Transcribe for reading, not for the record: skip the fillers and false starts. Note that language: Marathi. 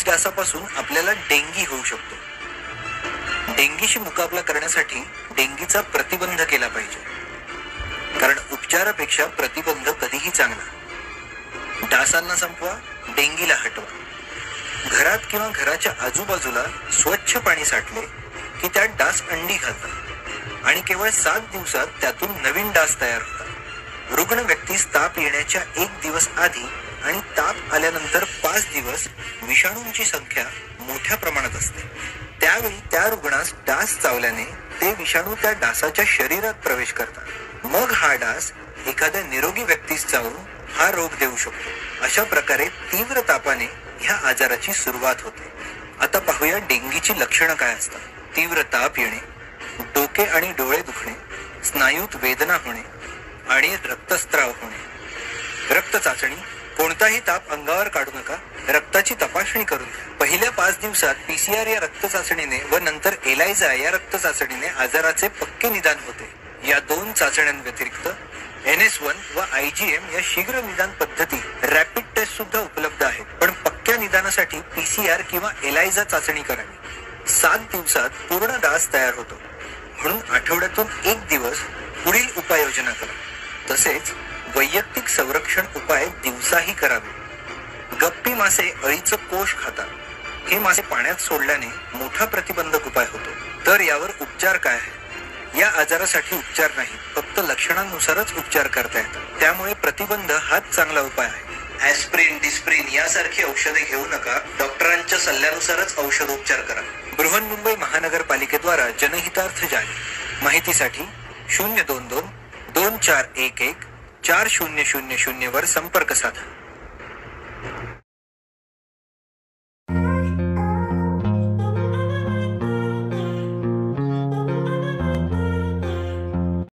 डासापासून आपल्याला डेंगी होऊ शकतो. डेंगीशी मुकाबला करण्यासाठी डेंगीचा प्रतिबंध केला पाहिजे, कारण उपचारापेक्षा प्रतिबंध कधीही चांगला. डासांना संपवा, डेंगीला हटवा. घरात किंवा घराच्या आजूबाजूला स्वच्छ पाणी साठले की त्यात डास अंडी घालतात आणि केवळ 7 दिवसात त्यातून नवीन डास तयार होतात. रुग्ण व्यक्तीस ताप येण्याच्या 1 दिवस आधी आणि ताप आल्यानंतर 5 दिवस विषाणूंची संख्या मोठ्या प्रमाणात असते. त्यावेळी त्या रुग्णास डास चावल्याने ते विषाणू त्या डासाच्या शरीरात प्रवेश करतात. मग हा डास एखाद्या निरोगी व्यक्तीस चावून हा रोग देऊ शकतो. अशा प्रकारे तीव्र तापाने ह्या आजाराची सुरुवात होते. आता पाहूया डेंगीची लक्षणं काय असतात. तीव्र ताप येणे, डोके आणि डोळे दुखणे, स्नायूत वेदना होणे आणि रक्तस्त्राव होणे. रक्त चाचणी. कोणताही ताप अंगावर काढू नका, रक्ताची तपासणी करून घ्या. पहिल्या 5 दिवसात PCR या रक्त चाचणीने व नंतर एलायझा या रक्त चाचणीने आजाराचे पक्के निदान होते. या 2 चाचण्यांव्यतिरिक्त NS1 व IgM या शीघ्र निदान पद्धती रॅपिड टेस्ट सुद्धा उपलब्ध आहेत. पण पक्क्या निदानासाठी PCR किंवा एलायझा चाचणी करावी. 7 दिवसात पूर्ण डास तयार होतो, म्हणून आठवड्यातून 1 दिवस पुढील उपाययोजना करा. तसेच वैयक्तिक संरक्षण उपाय दिवसाही करावे. गप्पी मासे अळीचं कोष खातात. हे मासे पाण्यात सोडल्याने मोठा प्रतिबंधक उपाय होतो. तर यावर उपचार काय आहे? या आजारासाठी उपचार नाही, फक्त लक्षणांनुसारच उपचार करता येतात. त्यामुळे प्रतिबंध हाच चांगला उपाय आहे. ॲस्प्रिन, डिस्प्रिन यासारखी औषधे घेऊ नका. डॉक्टरांच्या सल्ल्यानुसारच औषधोपचार करा. बृहन्मुंबई महानगरपालिकेद्वारा जनहितार्थ जारी. माहितीसाठी 022 2411 4000 वर संपर्क साधा.